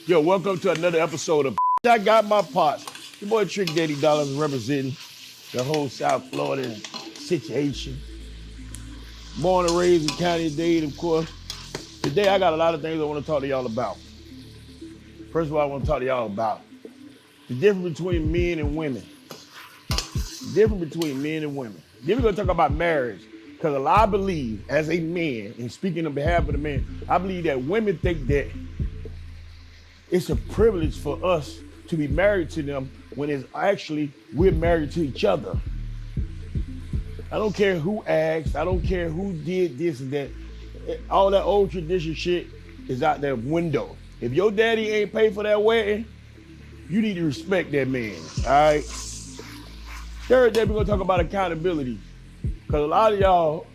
Yo, welcome to another episode of I Got My Pots. Your boy Trick Daddy Dollars representing the whole South Florida situation. Born and raised in County Dade, of course. Today I got a lot of things I want to talk to y'all about. First of all, I want to talk to y'all about the difference between men and women. The difference between men and women. Then we're going to talk about marriage. Because I believe, as a man, and speaking on behalf of the man, I believe that women think that it's a privilege for us to be married to them when it's actually we're married to each other. I don't care who asked, I don't care who did this and that. All that old tradition shit is out the window. If your daddy ain't paid for that wedding, you need to respect that man, all right? Third day, we're gonna talk about accountability. Because a lot of y'all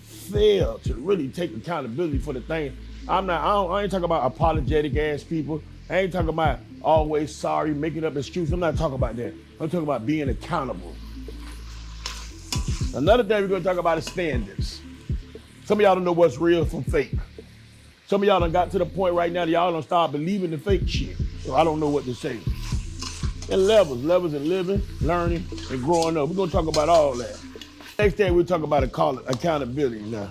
fail to really take accountability for the thing. I ain't talking about apologetic ass people. I ain't talking about always sorry, making up excuses. I'm not talking about that. I'm talking about being accountable. Another thing we're gonna talk about is standards. Some of y'all don't know what's real from fake. Some of y'all done got to the point right now that y'all don't start believing the fake shit. So I don't know what to say. And levels in living, learning, and growing up. We're gonna talk about all that. Next thing we'll talk about accountability now.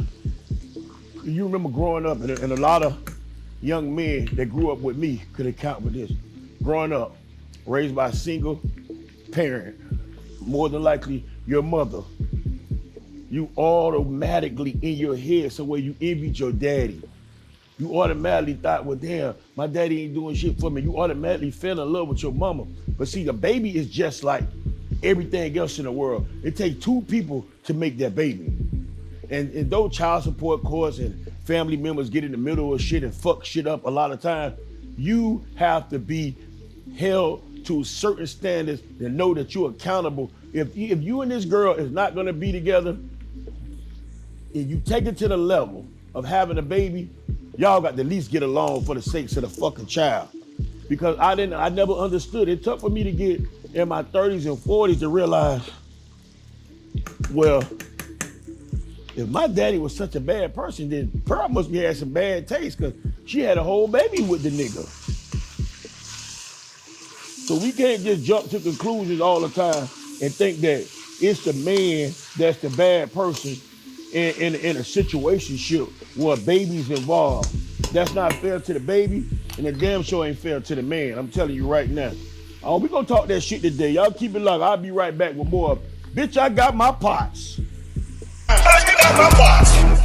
You remember growing up, and a lot of young men that grew up with me could account for this. Growing up, raised by a single parent, more than likely your mother, you automatically in your head somewhere you envied your daddy. You automatically thought, well, damn, my daddy ain't doing shit for me. You automatically fell in love with your mama. But see, the baby is just like everything else in the world. It takes two people to make that baby. And though child support courts and family members get in the middle of shit and fuck shit up a lot of times, you have to be held to certain standards and know that you're accountable. If you and this girl is not gonna be together, and you take it to the level of having a baby, y'all got to at least get along for the sakes of the fucking child. Because I never understood. It took for me to get in my 30s and 40s to realize, well, if my daddy was such a bad person, then Pearl must be had some bad taste because she had a whole baby with the nigga. So we can't just jump to conclusions all the time and think that it's the man that's the bad person in a situationship where a baby's involved. That's not fair to the baby, and the damn sure ain't fair to the man. I'm telling you right now. We gonna talk that shit today. Y'all keep it locked. I'll be right back with more of Bitch, I Got My Pots. I got my pots.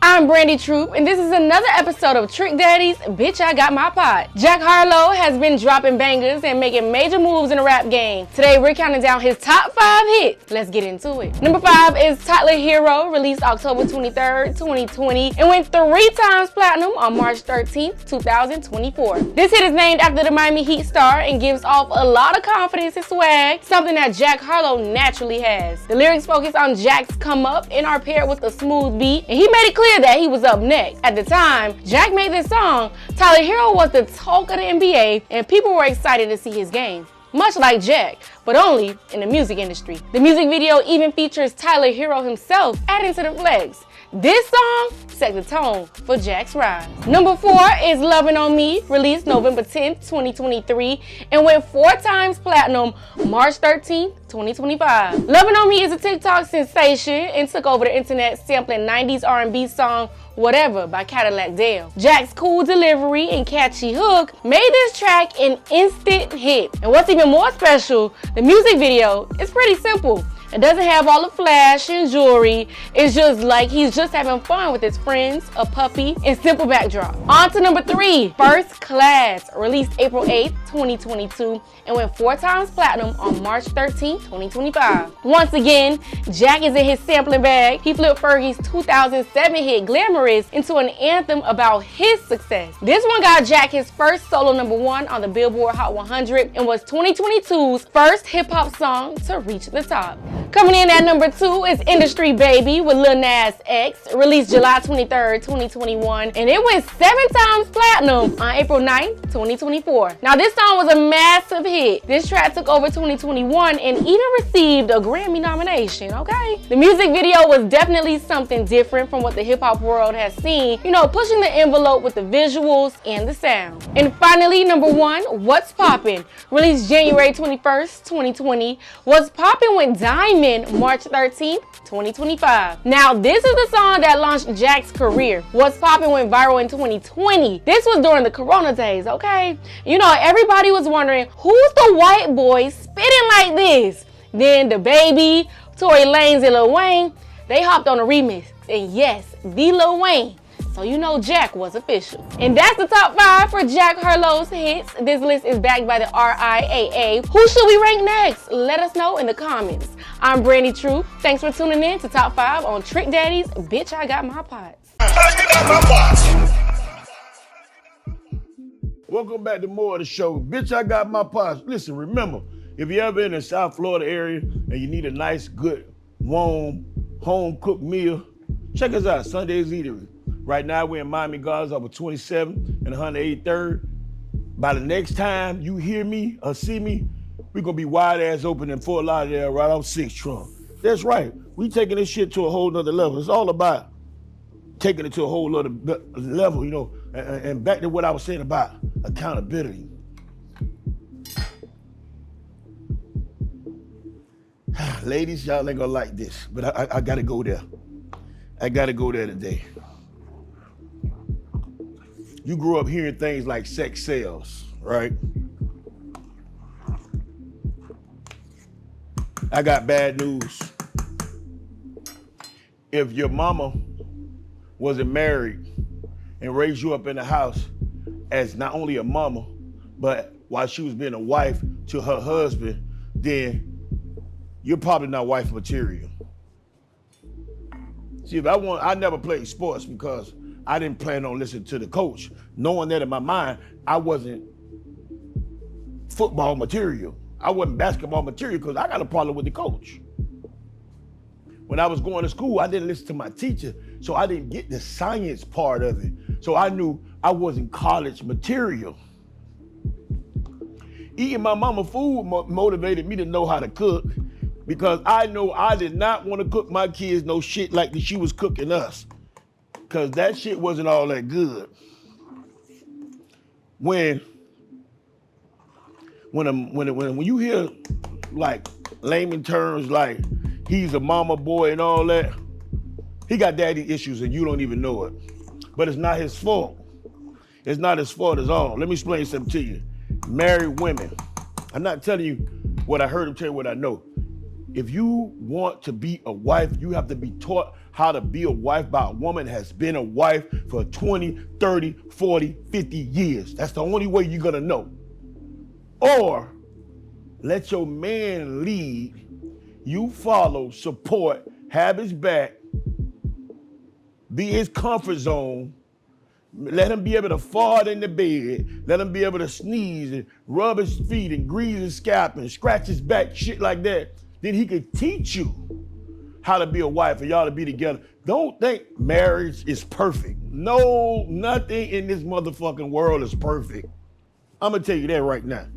I'm Brandy Troop, and this is another episode of Trick Daddy's Bitch I Got My Pot. Jack Harlow has been dropping bangers and making major moves in the rap game. Today we're counting down his top 5 hits. Let's get into it. Number 5 is Tyler Hero, released October 23rd, 2020, and went 3 times platinum on March 13th, 2024. This hit is named after the Miami Heat star and gives off a lot of confidence and swag, something that Jack Harlow naturally has. The lyrics focus on Jack's come up and are paired with a smooth beat, and he made it clear that he was up next. At the time Jack made this song, Tyler Hero was the talk of the NBA and people were excited to see his game. Much like Jack, but only in the music industry. The music video even features Tyler Hero himself adding to the flex. This song set the tone for Jack's rise. Number 4 is Lovin' On Me, released November 10th, 2023, and went 4 times platinum March 13th, 2025. Lovin' On Me is a TikTok sensation and took over the internet sampling 90s R&B song Whatever by Cadillac Dale. Jack's cool delivery and catchy hook made this track an instant hit. And what's even more special, the music video is pretty simple. It doesn't have all the flash and jewelry. It's just like he's just having fun with his friends, a puppy, and simple backdrop. On to number 3, First Class, released April 8th, 2022, and went 4 times platinum on March 13th, 2025. Once again, Jack is in his sampling bag. He flipped Fergie's 2007 hit Glamorous into an anthem about his success. This one got Jack his first solo number 1 on the Billboard Hot 100 and was 2022's first hip-hop song to reach the top. Coming in at number 2 is Industry Baby with Lil Nas X, released July 23rd, 2021, and it went 7 times platinum on April 9th, 2024. Now this song was a massive hit. This track took over 2021 and even received a Grammy nomination, okay? The music video was definitely something different from what the hip hop world has seen, pushing the envelope with the visuals and the sound. And finally, number 1, What's Poppin', released January 21st, 2020. What's Poppin' with Diamond, March 13th, 2025. Now, this is the song that launched Jack's career. What's Poppin' went viral in 2020. This was during the Corona days, okay? Everybody was wondering, who's the white boy spitting like this? Then the Baby, Tory Lanez, and Lil Wayne, they hopped on a remix. And yes, the Lil Wayne. So Jack was official. And that's the top 5 for Jack Harlow's hits. This list is backed by the RIAA. Who should we rank next? Let us know in the comments. I'm Brandy Troop. Thanks for tuning in to Top 5 on Trick Daddy's Bitch I Got My Pots. You got my pots. Welcome back to more of the show. Bitch, I got my pots. Listen, remember, if you're ever in the South Florida area and you need a nice, good, warm, home-cooked meal, check us out, Sunday's Eatery. Right now, we're in Miami Gardens over 27th and 183rd. By the next time you hear me or see me, we're going to be wide ass open in Fort Lauderdale right off 6th Trunk. That's right. We taking this shit to a whole nother level. It's all about taking it to a whole other level, and back to what I was saying about accountability. Ladies, y'all ain't gonna like this, but I gotta go there. I gotta go there today. You grew up hearing things like sex sells, right? I got bad news. If your mama wasn't married and raised you up in the house as not only a mama, but while she was being a wife to her husband, then you're probably not wife material. See, I never played sports because I didn't plan on listening to the coach, knowing that in my mind, I wasn't football material. I wasn't basketball material because I got a problem with the coach. When I was going to school, I didn't listen to my teacher, so I didn't get the science part of it. So I knew I wasn't college material. Eating my mama food motivated me to know how to cook, because I know I did not want to cook my kids no shit like she was cooking us, because that shit wasn't all that good. When you hear like layman terms like he's a mama boy and all that, he got daddy issues and you don't even know it. But it's not his fault. It's not his fault at all. Let me explain something to you. Married women, I'm not telling you what I heard, I'm telling you what I know. If you want to be a wife, you have to be taught how to be a wife by a woman that has been a wife for 20, 30, 40, 50 years. That's the only way you're gonna know. Or let your man lead, you follow, support, have his back, be his comfort zone. Let him be able to fart in the bed. Let him be able to sneeze and rub his feet and grease his scalp and scratch his back, shit like that. Then he could teach you how to be a wife and y'all to be together. Don't think marriage is perfect. No, nothing in this motherfucking world is perfect. I'm gonna tell you that right now.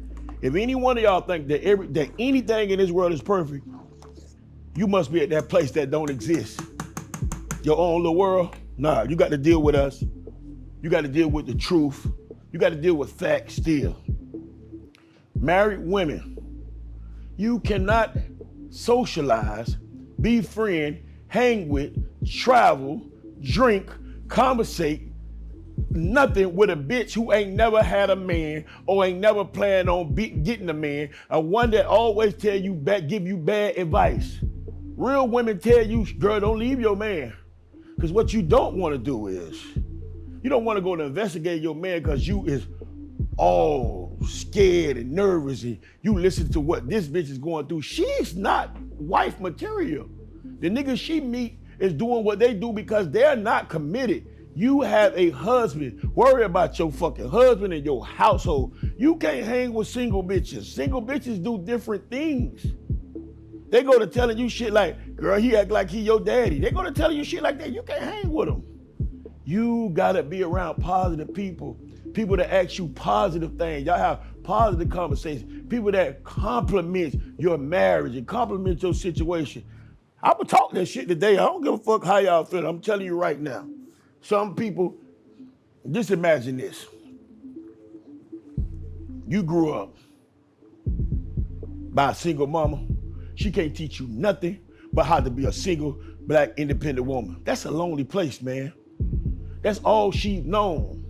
If any one of y'all think that anything in this world is perfect, you must be at that place that don't exist. Your own little world? Nah, you got to deal with us. You got to deal with the truth. You got to deal with facts still. Married women, you cannot socialize, befriend, hang with, travel, drink, conversate, nothing with a bitch who ain't never had a man or ain't never planned on getting a man, a one that always give you bad advice. Real women tell you, girl, don't leave your man. Because what you don't want to do is, you don't want to go to investigate your man because you is all scared and nervous and you listen to what this bitch is going through. She's not wife material. The niggas she meet is doing what they do because they're not committed. You have a husband. Worry about your fucking husband and your household. You can't hang with single bitches. Single bitches do different things. They go to telling you shit like, girl, he act like he your daddy. They go to telling you shit like that. You can't hang with them. You gotta be around positive people. People that ask you positive things. Y'all have positive conversations. People that compliment your marriage and compliment your situation. I'm gonna talk that shit today. I don't give a fuck how y'all feel. I'm telling you right now. Some people, just imagine this. You grew up by a single mama. She can't teach you nothing but how to be a single black independent woman. That's a lonely place, man. That's all she's known.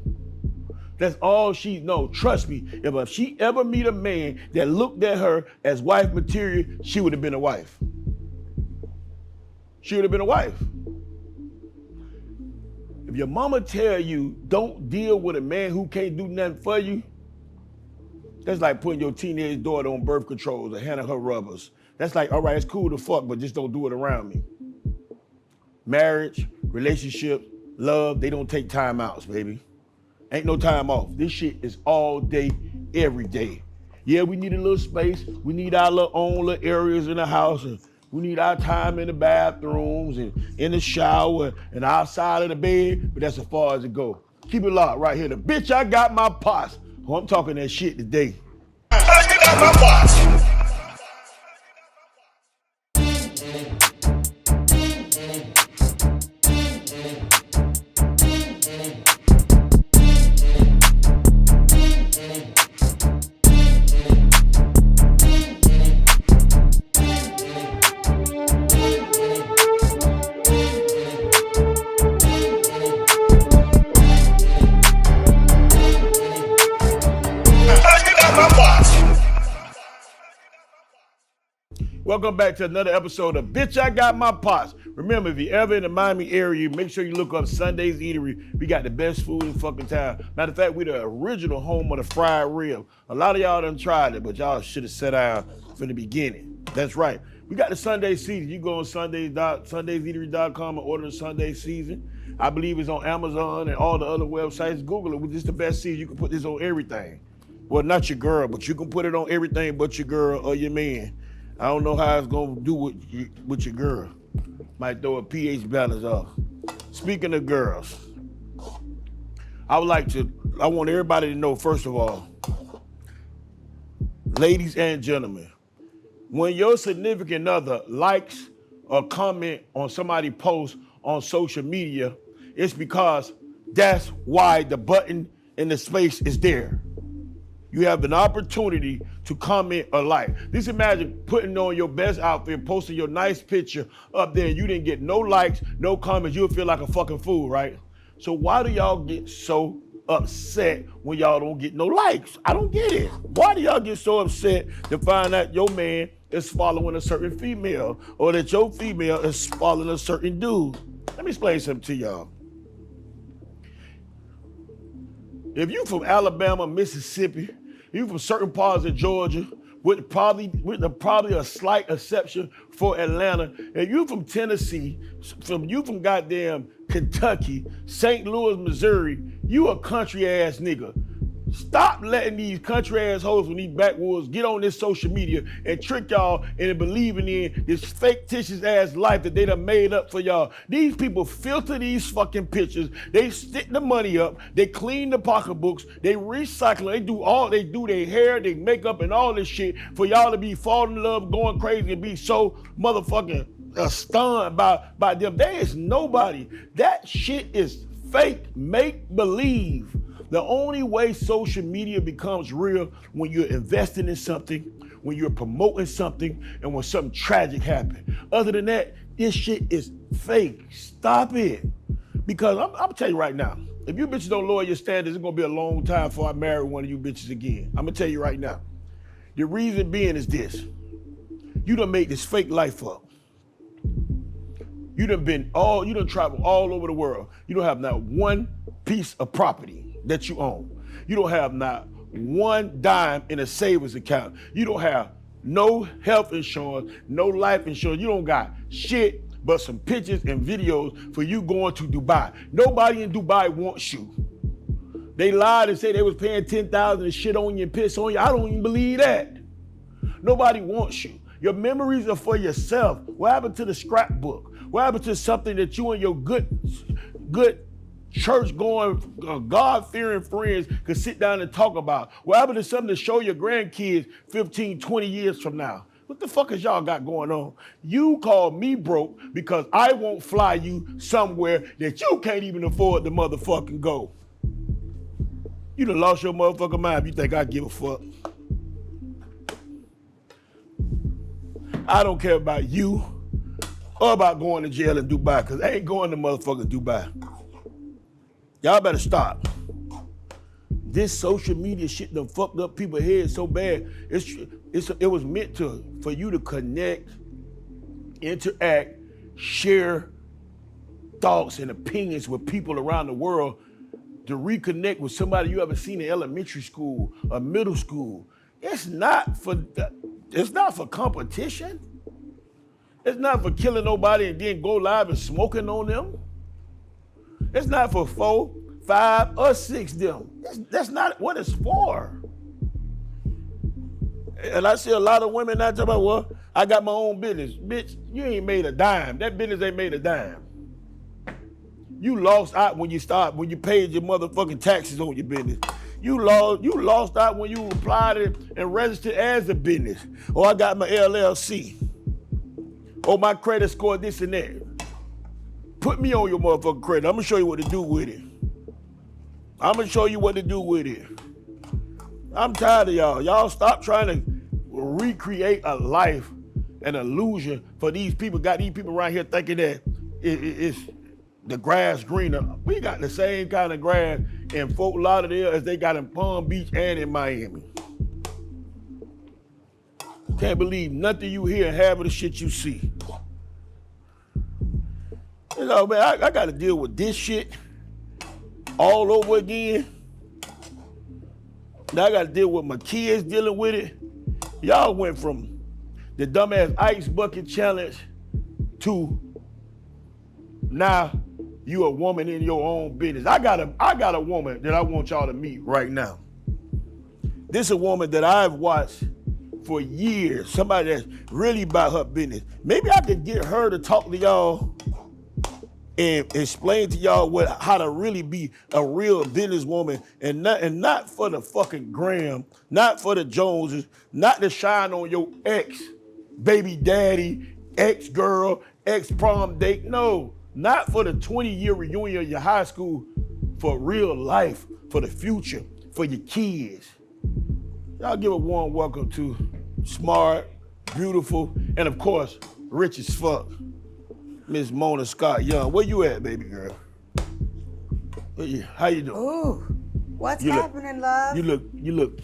That's all she's known. Trust me, if she ever meet a man that looked at her as wife material, she would have been a wife. She would have been a wife. If your mama tell you don't deal with a man who can't do nothing for you, that's like putting your teenage daughter on birth controls or handing her rubbers. That's like, all right, it's cool to fuck, but just don't do it around me. Marriage, relationship, love, they don't take time outs, baby. Ain't no time off. This shit is all day, every day. Yeah, we need a little space. We need our own little areas in the house. And we need our time in the bathrooms and in the shower and outside of the bed, but that's as far as it goes. Keep it locked right here. The bitch, I got my pots. Oh, I'm talking that shit today. I got my boss. Welcome back to another episode of Bitch, I Got My Pots. Remember, if you're ever in the Miami area, make sure you look up Sunday's Eatery. We got the best food in fucking town. Matter of fact, we the original home of the fried rib. A lot of y'all done tried it, but y'all should have sat down from the beginning. That's right. We got the Sunday season. You go on Sunday'sEatery.com and order the Sunday season. I believe it's on Amazon and all the other websites. Google it. It's the best season. You can put this on everything. Well, not your girl, but you can put it on everything but your girl or your man. I don't know how it's gonna do with your girl. Might throw a pH balance off. Speaking of girls, I want everybody to know, first of all, ladies and gentlemen, when your significant other likes or comment on somebody's post on social media, it's because that's why the button in the space is there. You have an opportunity to comment or like. Just imagine putting on your best outfit, posting your nice picture up there, and you didn't get no likes, no comments. You'll feel like a fucking fool, right? So why do y'all get so upset when y'all don't get no likes? I don't get it. Why do y'all get so upset to find out your man is following a certain female or that your female is following a certain dude? Let me explain something to y'all. If you from Alabama, Mississippi, you from certain parts of Georgia, with probably a slight exception for Atlanta, and you from Tennessee, you from goddamn Kentucky, St. Louis, Missouri, you a country ass nigga. Stop letting these country assholes from these backwoods get on this social media and trick y'all into believing in this fictitious ass life that they done made up for y'all. These people filter these fucking pictures. They stick the money up. They clean the pocketbooks. They recycle. They do their hair, their makeup, and all this shit for y'all to be falling in love, going crazy, and be so motherfucking stunned by them. There is nobody. That shit is fake, make believe. The only way social media becomes real when you're investing in something, when you're promoting something, and when something tragic happens. Other than that, this shit is fake. Stop it. Because I'm gonna tell you right now, if you bitches don't lower your standards, it's gonna be a long time before I marry one of you bitches again. I'm gonna tell you right now. The reason being is this. You done made this fake life up. You done traveled all over the world. You don't have not one piece of property that you own. You don't have not one dime in a savings account. You don't have no health insurance, no life insurance. You don't got shit but some pictures and videos for you going to Dubai. Nobody in Dubai wants you. They lied and said they was paying $10,000 and shit on you and piss on you. I don't even believe that. Nobody wants you. Your memories are for yourself. What happened to the scrapbook? What happened to something that you and your good church-going, God-fearing friends could sit down and talk about? What happened to something to show your grandkids 15, 20 years from now? What the fuck is y'all got going on? You call me broke because I won't fly you somewhere that you can't even afford to motherfucking go. You done lost your motherfucking mind if you think I give a fuck. I don't care about you or about going to jail in Dubai, because I ain't going to motherfucking Dubai. Y'all better stop. This social media shit done fucked up people's heads so bad. It was meant for you to connect, interact, share thoughts and opinions with people around the world, to reconnect with somebody you haven't seen in elementary school or middle school. It's not for competition. It's not for killing nobody and then go live and smoking on them. It's not for 4, 5, or 6 them. That's not what it's for. And I see a lot of women now talking about, well, I got my own business. Bitch, you ain't made a dime. That business ain't made a dime. You lost out when you paid your motherfucking taxes on your business. You lost out when you applied it and registered as a business. Or I got my LLC. Or my credit score this and that. Put me on your motherfucking credit. I'm gonna show you what to do with it. I'm tired of y'all. Y'all stop trying to recreate a life, an illusion for these people. Got these people around here thinking that it's the grass greener. We got the same kind of grass in Fort Lauderdale as they got in Palm Beach and in Miami. Can't believe nothing you hear and half of the shit you see. You know, man, I got to deal with this shit all over again. Now I got to deal with my kids dealing with it. Y'all went from the dumbass ice bucket challenge to now you a woman in your own business. I got a woman that I want y'all to meet right now. This is a woman that I've watched for years. Somebody that's really about her business. Maybe I could get her to talk to y'all and explain to y'all how to really be a real businesswoman, and not for the fucking gram, not for the Joneses, not to shine on your ex, baby daddy, ex girl, ex prom date. No, not for the 20-year reunion of your high school, for real life, for the future, for your kids. Y'all give a warm welcome to smart, beautiful, and of course, rich as fuck, Miss Mona Scott Young. Where you at, baby girl? How you doing? Ooh, what's happening, love? You look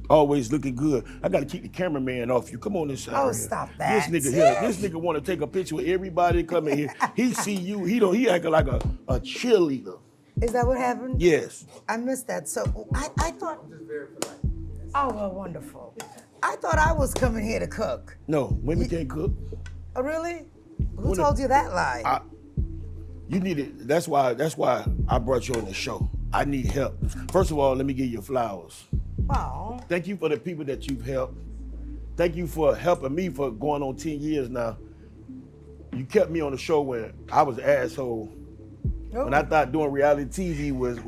always looking good. I gotta keep the cameraman off you. Come on this side. Oh, right stop here. that. This nigga wanna take a picture with everybody coming here. He see you, he acting like a cheerleader. Is that what happened? Yes. I missed that. So I thought. Oh, well, wonderful. I thought I was coming here to cook. No, women can't cook. Oh, really? Who told you that lie? You need it. That's why I brought you on the show. I need help. First of all, let me give you flowers. Wow. Thank you for the people that you've helped. Thank you for helping me for going on 10 years now. You kept me on the show when I was an asshole. Ooh. When I thought doing reality TV wasn't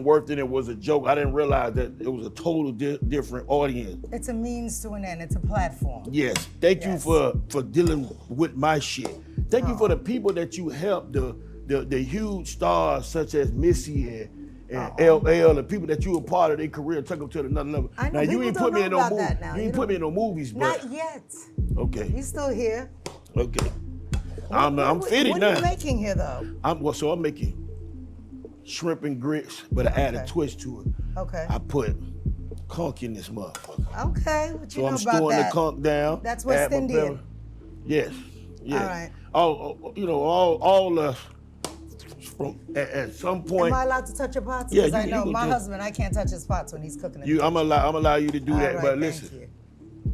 worth it, it was a joke. I didn't realize that it was a total different audience. It's a means to an end. It's a platform. Yes. Thank you for dealing with my shit. Thank you for the people that you helped, the huge stars such as Missy and LL, the people that you were part of their career, took them to another level. I know now you ain't put me in no movie. You ain't put me in no movies, but not yet. okay. He's still here. Okay. I'm fitting now. What are you making here, though? I'm making shrimp and grits, but I add a twist to it. Okay. I put conch in this motherfucker. Okay, what you So know I'm about storing that? the conch down. That's West add my Indian. pepper. Yes. Yes. All right. All from at some point. Am I allowed to touch your pots? Yeah, Because I you know can my do- husband, I can't touch his pots when he's cooking. I'm allow you to do that, All but right, listen, thank you.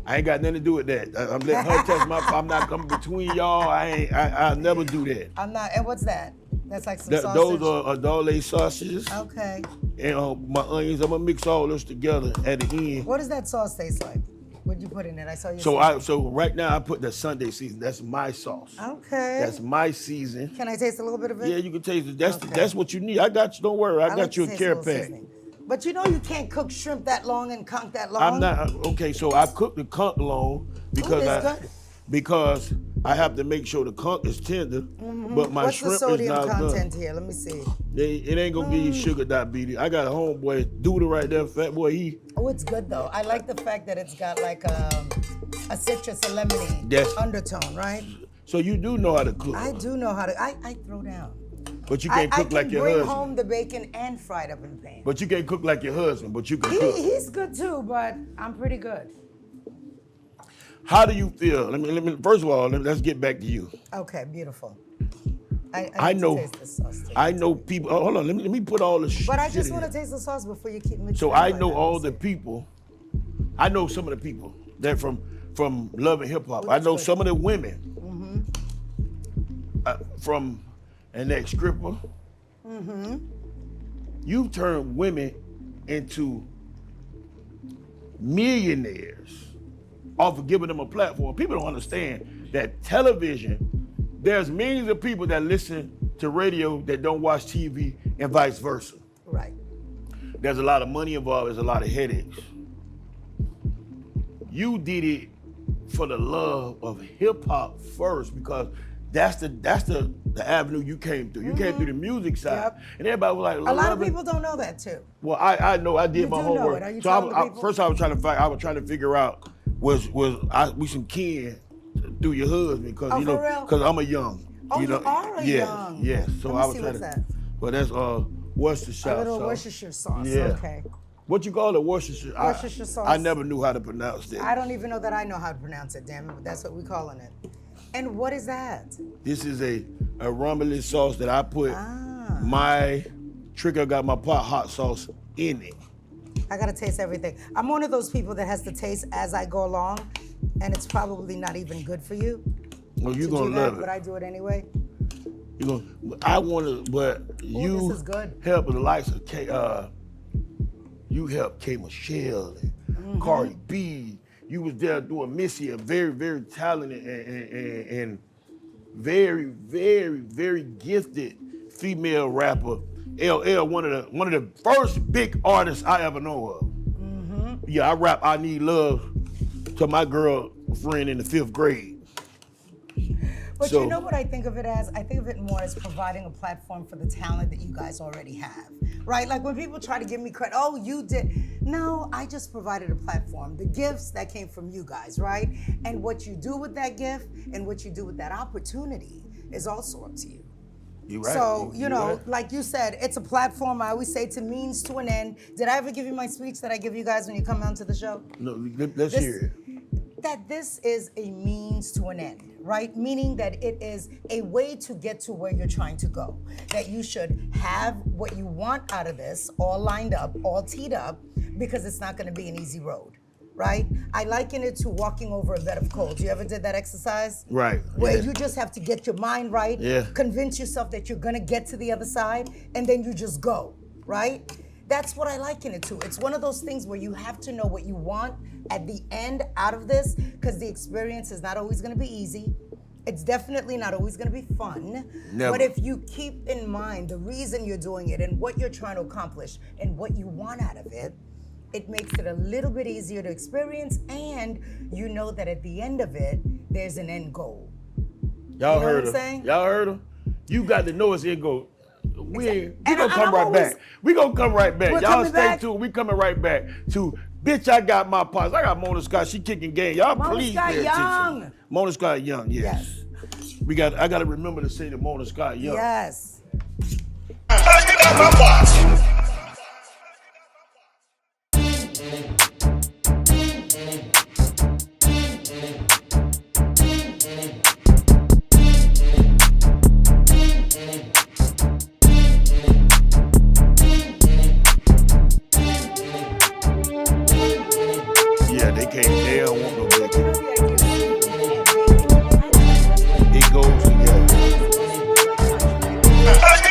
I ain't got nothing to do with that. I'm letting her touch my. I'm not coming between y'all. I'll never do that. I'm not. And what's that? That's like some Those sausage. are Adole sausages. Okay. And my onions. I'm gonna mix all this together at the end. What does that sauce taste like? What'd you put in it? I saw you. So right now I put the Sunday season. That's my sauce. Okay. That's my season. Can I taste a little bit of it? Yeah, you can taste it. That's Okay. that's what you need. I got you. Don't worry. I got like you to a taste care little pack. seasoning. But you know you can't cook shrimp that long and conch that long. I'm not okay. So I cook the conch long because that's good. because I have to make sure the conch is tender, but my What's shrimp the sodium is not content done. here? Let me see. It ain't gonna give you sugar diabetes. I got a homeboy, Doodle right there, fat boy. Oh, it's good though. I like the fact that it's got like a citrus, a lemony Yes. undertone, right? So you do know how to cook, I do know how to. I throw down. but you can't I cook can like your bring husband. home the bacon and fry it up in the pan. But you can't cook like your husband. But you can cook. He's good too, but I'm pretty good. How do you feel? Let me. First of all, let's get back to you. Okay, beautiful. I need know. To taste this sauce too. I know people. Oh, hold on. Let me put all the shit. But I just in want to here. taste the sauce before you keep mixing. So it I like know that. all the people. I know some of the people that from Love and Hip Hop. I that's know good. some of the women from an ex-stripper. You've turned women into millionaires off of giving them a platform. People don't understand that television, there's millions of people that listen to radio that don't watch TV and vice versa. Right. There's a lot of money involved, there's a lot of headaches. You did it for the love of hip hop first because that's the avenue you came through. You came through the music side. Yep. And everybody was like, A lot of "Love it." people don't know that too. Well, I know I did You my do know homework. it. Are you So telling the people? first I was trying to figure out was we some kin through your husband because Oh, for real? because I'm a young. Oh, you know, you are a yes, young. Yes. So Let me I was see trying what's to. that. Well, that's Worcestershire A little sauce. Worcestershire sauce. Yeah. Okay. What you call it, Worcestershire? Worcestershire sauce. I never knew how to pronounce that. I don't even know that I know how to pronounce it, damn it, but that's what we're calling it. And what is that? This is a rumbling sauce that I put Ah. my Trigger got my pot hot sauce in it. I gotta taste everything. I'm one of those people that has to taste as I go along, and it's probably not even good for you. Well, you're to gonna do that, love it. but I do it anyway. You know, I want to, but you this is good. help the likes of you helped K Michelle and Cardi B. You was there doing Missy, a very, very talented and very, very, very gifted female rapper. LL, one of the first big artists I ever know of. Yeah, I rap I Need Love to my girlfriend in the 5th grade. But So- you know what I think of it as? I think of it more as providing a platform for the talent that you guys already have, right? Like when people try to give me credit, oh, you did. No, I just provided a platform. The gifts that came from you guys, right? And what you do with that gift and what you do with that opportunity is also up to you. You right. So, you know, right. like you said, it's a platform. I always say it's a means to an end. Did I ever give you my speech that I give you guys when you come onto the show? No, let's hear it. That this is a means to an end, right? Meaning that it is a way to get to where you're trying to go. That you should have what you want out of this all lined up, all teed up, because it's not gonna be an easy road, right? I liken it to walking over a bed of coals. You ever did that exercise? Right, Where yeah. you just have to get your mind right, Yeah. convince yourself that you're gonna get to the other side, and then you just go, right? That's what I liken it to. It's one of those things where you have to know what you want at the end out of this, because the experience is not always gonna be easy. It's definitely not always gonna be fun. Never. But if you keep in mind the reason you're doing it and what you're trying to accomplish and what you want out of it, it makes it a little bit easier to experience, and you know that at the end of it, there's an end goal. Y'all You know heard what I'm her. saying? Y'all heard her? You got to know it's in go. We And gonna I'm come right always- back. We gonna come right back. We're Y'all coming stay back? tuned. We coming right back to Bitch, I Got My Pots. I got Mona Scott. She kicking game. Y'all Mona please Scott pay Young. attention. Mona Scott Young. Yes. I gotta remember to say the Mona Scott Young. Yes. I get out my box. Yeah, they can't. They don't want no bacon. It goes together. I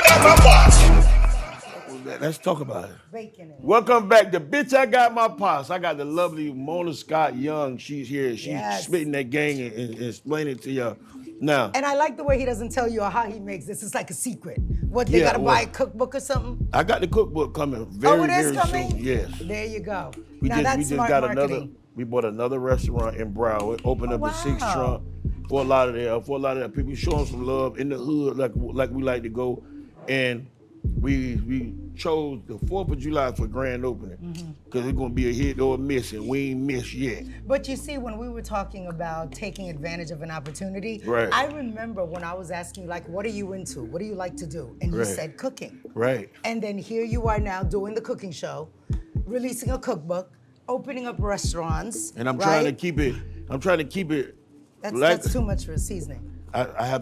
Talk about it. Bacon. And Welcome back to Bitch I Got My Pots. I got the lovely Mona Scott Young. She's here. She's Yes. spitting that gang and explaining it to y'all. Now, And I like the way he doesn't tell you how he makes this. It's like a secret. What, they Yeah, gotta buy a cookbook or something? I got the cookbook coming very, It is very coming? soon. Yes. There you go. We Now just, that's we just smart got marketing. we bought another restaurant in Broward, opened up a 6 wow. trunk for a lot of that people. Showing some love in the hood like we like to go. And we chose the 4th of July for grand opening because it's gonna be a hit or a miss, and we ain't missed yet. But you see, when we were talking about taking advantage of an opportunity, Right. I remember when I was asking you, like, what are you into? What do you like to do? And you Right. said cooking. Right. And then here you are now doing the cooking show, releasing a cookbook, opening up restaurants. And I'm right? trying to keep it. That's too much for seasoning. I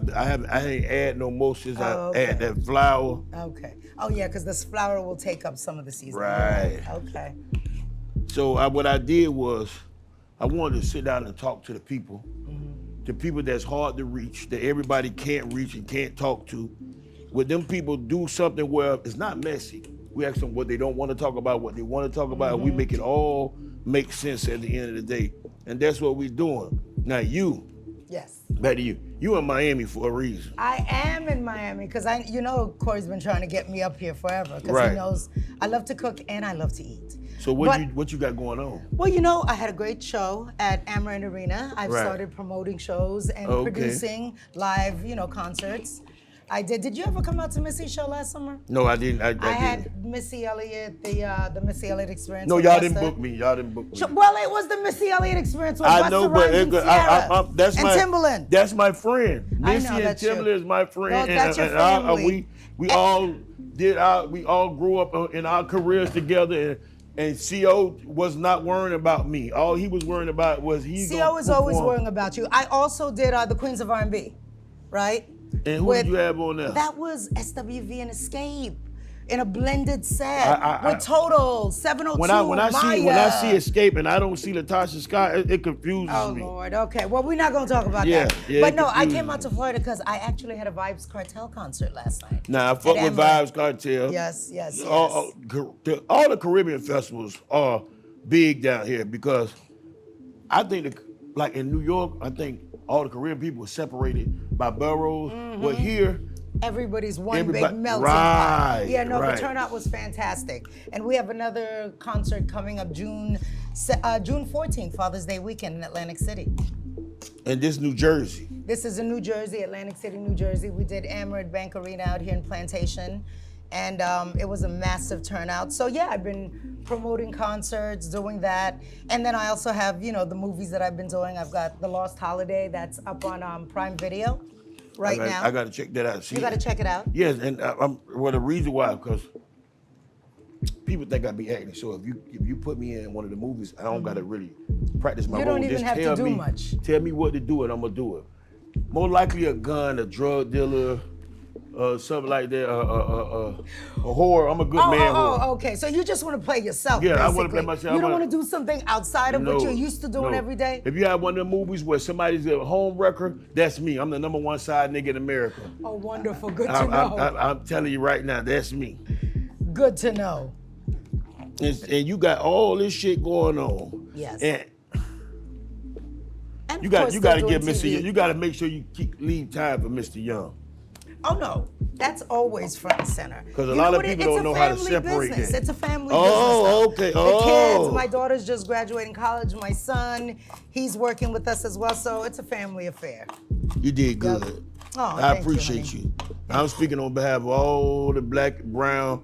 ain't add no more since Oh, I add that flour. Okay. Oh yeah, because this flour will take up some of the seasoning. Right. Okay. So what I did was, I wanted to sit down and talk to the people that's hard to reach, that everybody can't reach and can't talk to. With them people do something where it's not messy. We ask them what they don't want to talk about, what they want to talk about, and we make it all make sense at the end of the day. And that's what we're doing. Now Yes. back to you. You in Miami for a reason. I am in Miami because Corey's been trying to get me up here forever because Right. he knows I love to cook and I love to eat. So But- what you got going on? Well, I had a great show at Amaranth Arena. I've Right. started promoting shows and Okay. producing live, concerts. I did. Did you ever come out to Missy's show last summer? No, I didn't. I I didn't. had Missy Elliott, the Missy Elliott experience. No, with y'all didn't Busta. book me. Y'all didn't book me. Well, it was the Missy Elliott experience with I know, Busta but Rhymes and Ciara that's and my Timbaland. That's my friend. I Missy know, and that's you. Timbaland is my friend. No, that's your and family. we all grew up in our careers together, and CO was not worrying about me. All he was worrying about was CO is always worrying about you. I also did the Queens of R&B, right? And who did you have on there? That was SWV and Escape in a blended set I- with Total 702. when I Maya. see Escape and I don't see Latasha Scott, it confuses Oh me. Lord. Okay. Well, we're not gonna talk about Yeah, that. yeah, But it no, I confuses came out to me. Florida because I actually had a Vibes Cartel concert last night. Now I fuck At with Amaranth. Vibes Cartel. Yes. All the Caribbean festivals are big down here because I think like in New York, I think all the Caribbean people are separated by boroughs. But here, Everybody's one Everybody- big melting right, pot. Yeah, no, right. the turnout was fantastic. And we have another concert coming up June 14th, Father's Day weekend in Atlantic City. and this New Jersey. This is in New Jersey, Atlantic City, New Jersey. We did Amaranth Bank Arena out here in Plantation. And it was a massive turnout. So yeah, I've been promoting concerts, doing that. And then I also have, the movies that I've been doing. I've got The Lost Holiday that's up on Prime Video right now. I got to check that out. See, You got to check it out. Yes, and the reason why, because people think I be acting. So if you put me in one of the movies, I don't got to really practice my You role. don't even Just have to tell do me, much. Tell me what to do, and I'm gonna do it. More likely a gun, a drug dealer, something like that. A whore. I'm a good man. whore. Okay. So you just want to play yourself. Yeah, I basically. wanna play myself. You don't I want wanna- to do something outside of what you're used to doing no. every day. If you have one of them movies where somebody's a home wrecker, that's me. I'm the number one side nigga in America. Oh, wonderful. Good to know. I'm telling you right now, that's me. Good to know. And you got all this shit going on. Yes. And And you of got course you got to still give doing Mr. TV. You got to make sure you leave time for Mr. Young. Oh no, that's always front and center. 'Cause a You lot know of what people it's don't a know how to family separate business. that. It's a family Oh, business. okay. The kids, Oh. my daughter's just graduating college. My son, he's working with us as well. So it's a family affair. You did good. Yep. Oh, I thank you, appreciate honey. you. I'm speaking on behalf of all the black, brown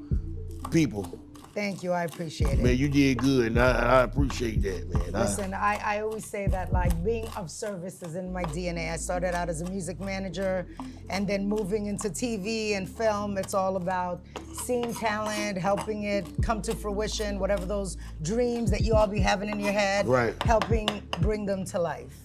people. Thank you. I appreciate it. Man, you did good, and I appreciate that, man. Listen, I always say that like being of service is in my DNA. I started out as a music manager and then moving into TV and film. It's all about seeing talent, helping it come to fruition, whatever those dreams that you all be having in your head, Right. helping bring them to life.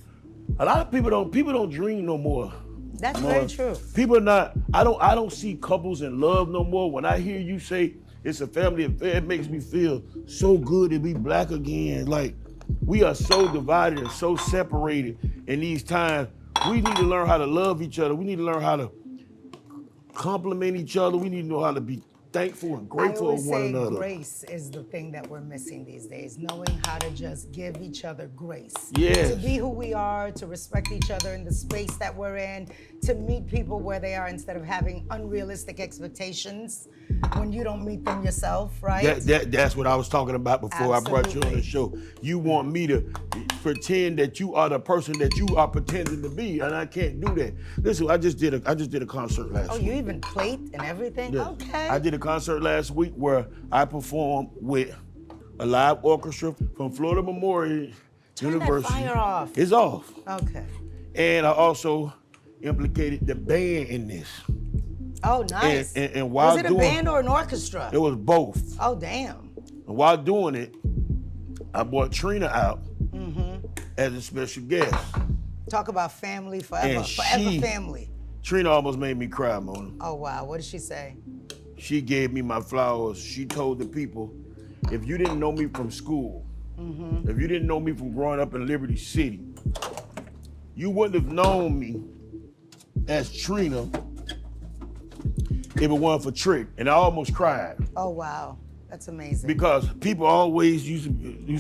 A lot of people don't dream no more. That's very true. People are not. I don't see couples in love no more. When I hear you say it's a family affair, it makes me feel so good to be black again. Like we are so divided and so separated in these times. We need to learn how to love each other. We need to learn how to compliment each other. We need to know how to be thankful and I grateful always of one say another. grace is the thing that we're missing these days, knowing how to just give each other grace. Yes. To be who we are, to respect each other in the space that we're in, to meet people where they are instead of having unrealistic expectations when you don't meet them yourself, right? That's what I was talking about before I brought you on the show. You want me to pretend that you are the person that you are pretending to be, and I can't do that. Listen, I just did a concert last Oh, week. you even plate and everything? Yeah. Okay. I did a concert last week where I performed with a live orchestra from Florida Memorial Turn University. that fire off. It's off. Okay. And I also implicated the band in this. Oh, nice. And while was it a doing- band or an orchestra? It was both. Oh, damn. And while doing it, I brought Trina out Mm-hmm. as a special guest. Talk about family forever. And Forever she- family. Trina almost made me cry, Mona. Oh, wow. What did she say? She gave me my flowers. She told the people, if you didn't know me from school, Mm-hmm. if you didn't know me from growing up in Liberty City, you wouldn't have known me as Trina if it wasn't for Trick. And I almost cried Oh, wow. That's amazing. because people always used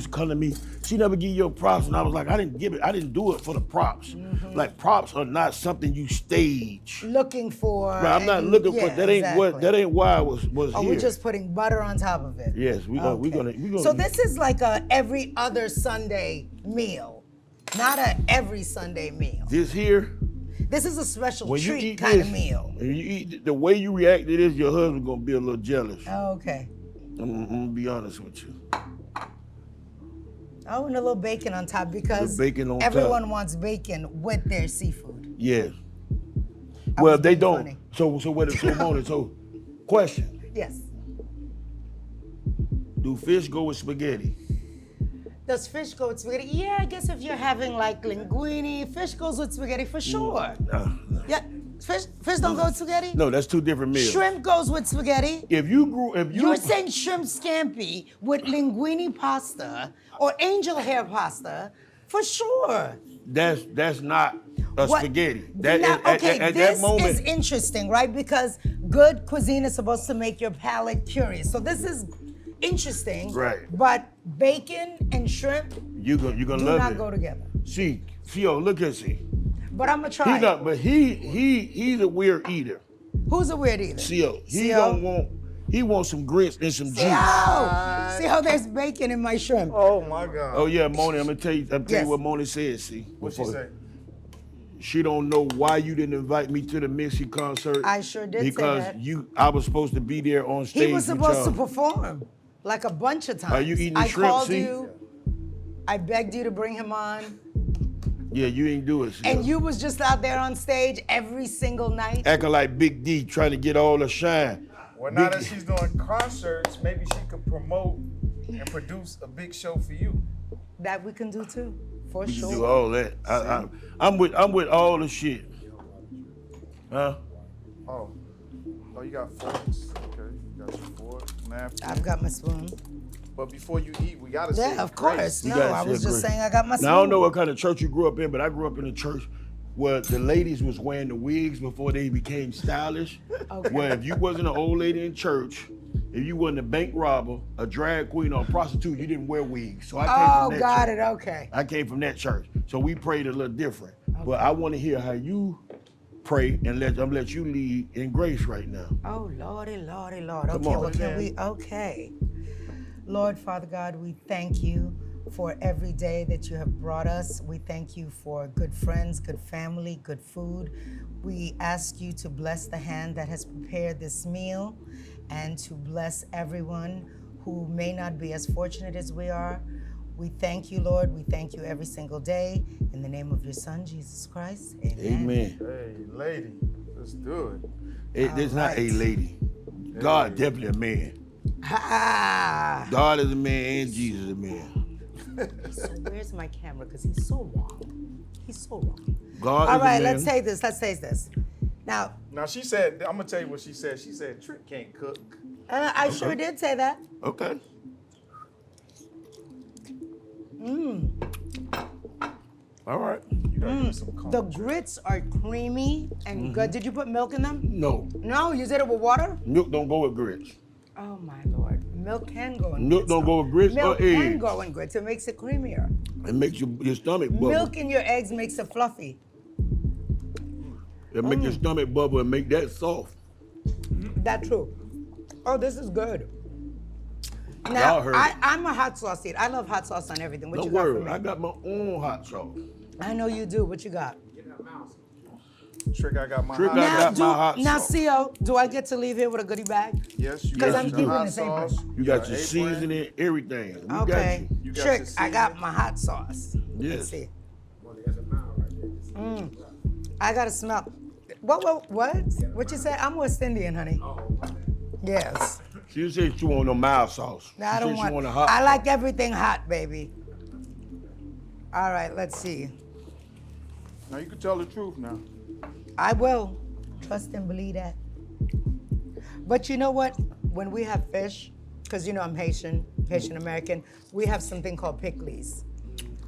to come to me, she never give you props. And I was like, I didn't do it for the props. Mm-hmm. Like props are not something you stage. Looking for. Right, I'm not and- looking for yeah, that. Ain't what exactly. that ain't why I was Oh, here. we're just putting butter on top of it. Yes, we gonna. So this is like a every other Sunday meal, not a every Sunday meal. This here, This is a special when you treat eat kind this, of meal. and you eat the way you react to this, your husband gonna be a little jealous. Oh, okay. I'm gonna be honest with you. Oh, and a little bacon on top because The bacon on everyone top. wants bacon with their seafood. Yes. I Well, was they being don't. funny. So what? So Mona, so question: Yes. do fish go with spaghetti? Does fish go with spaghetti? Yeah, I guess if you're having like linguine, fish goes with spaghetti for sure. Yeah, fish don't go with spaghetti. No, that's two different meals. Shrimp goes with spaghetti. If you You're saying shrimp scampi with linguine pasta or angel hair pasta for sure. that's not a What- spaghetti. Now, okay, at this that moment, is interesting, right? Because good cuisine is supposed to make your palate curious. So this is interesting. Right. But bacon and shrimp you're gonna do love not it. go together. See, look at see. But I'm gonna try. He not, but he's a weird eater. Who's a weird eater? CO. He CO? don't want. He wants some grits and some juice. See how there's bacon in my shrimp. Oh my God. Oh yeah, Moni. I'm gonna tell you. Yes. What Moni said. See, What she before- say? She don't know why you didn't invite me to the Missy concert. I sure did say because that. I was supposed to be there on stage. He was with supposed to y'all. perform like a bunch of times. Are you eating I shrimp, called see? you. I begged you to bring him on. Yeah, you ain't do it. And CO. you was just out there on stage every single night. acting like Big D, trying to get all the shine. Well, now Big- that she's doing concerts, maybe she could promote and produce a big show for you. That we can do too, for You can do sure. all that. I'm with all the shit. Huh? Oh, you got forks. Okay, you got your fork, napkin. I've got my spoon. But before you eat, we gotta say Yeah, of grace. course. You No, gotta I say was just grace. saying I got my spoon. Now I don't know what kind of church you grew up in, but I grew up in a church where the ladies was wearing the wigs before they became stylish. Okay. Where if you wasn't an old lady in church, if you wasn't a bank robber, a drag queen, or a prostitute, you didn't wear wigs. So I came Oh, from that got church. it. Okay. I came from that church, so we prayed a little different. But I want to hear how you pray and let you lead in grace right now. Oh, Lordy, Lordy, Lord. Come Okay, on. well, can we? Okay. Lord, Father God, we thank you for every day that you have brought us. We thank you for good friends, good family, good food. We ask you to bless the hand that has prepared this meal and to bless everyone who may not be as fortunate as we are. We thank you, Lord. We thank you every single day. In the name of your Son, Jesus Christ. Amen. Amen. Hey, lady, let's do it. It's not a right. lady. God definitely a man. Ah. God is a man and Jesus is a man. So where's my camera? Because he's so wrong. He's so wrong. God All is right, a man. let's take this. Let's taste this. Now, Now she said, I'm gonna tell you what she said. She said Trick can't cook. I sure did say that. Okay. All right. You gotta give some The commentary. grits are creamy and good. Did you put milk in them? No, No, you did it with water? milk don't go with grits. Oh my Lord. Milk can go in Milk grits. don't though. go with grits Milk or can eggs. go in grits. It makes it creamier. It makes your stomach bubble. Milk in your eggs makes it fluffy. It make your stomach bubble and make that soft. That's true. Oh, this is good. Y'all Now, heard I'm a hot sauce eater. I love hot sauce on everything. What Don't you got for worry, me? I got my own hot sauce. I know you do. What you got? Trick, I got my Trick, hot I sauce. got my hot now, sauce. CO, do I get to leave here with a goodie bag? Yes, you 'Cause got I'm your keeping hot the same sauce. price. You got your apron. seasoning, everything. We Okay. got you. You got Trick, your I got seasoning. my hot sauce. Yes. Let's see. I gotta smell. What? What you say? I'm West Indian, honey. Yes. She said she want no mild sauce. No, I She don't said want. she want a hot. I like everything hot, baby. All right, let's see. Now you can tell the truth now. I will. Trust and believe that. But you know what? When we have fish, because you know I'm Haitian American, we have something called pickles.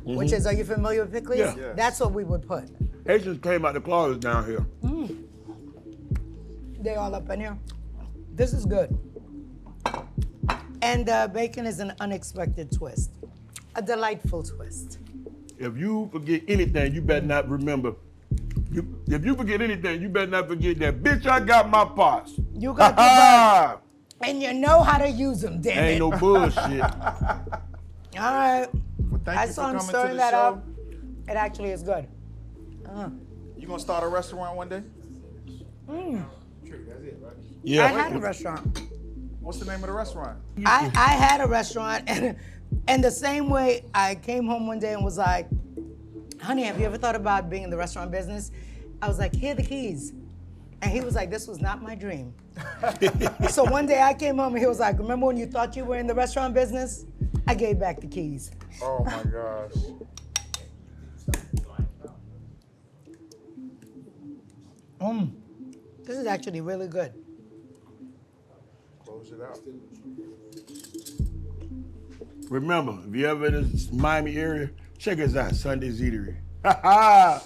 Which is, are you familiar with pickles? Yeah. Yes. That's what we would put. Haitians came out the closet down here. They all up in here. This is good. And bacon is an unexpected twist. A delightful twist. If you forget anything, you better not remember. If you forget anything, you better not forget that. Bitch, I got my pots. You got your Ha And you know how to use them, damn Ain't it. no bullshit. All right. Well, thank I you saw for him coming to stirring the that show. up. It actually is good. You gonna start a restaurant one day? Yeah. I had a restaurant. What's the name of the restaurant? I had a restaurant, and the same way I came home one day and was like, honey, have you ever thought about being in the restaurant business? I was like, here are the keys. And he was like, this was not my dream. So one day I came home and he was like, remember when you thought you were in the restaurant business? I gave back the keys. Oh my gosh. This is actually really good. Close it out. Remember, if you ever in the Miami area, check us out, Sunday's Eatery. Ha ha!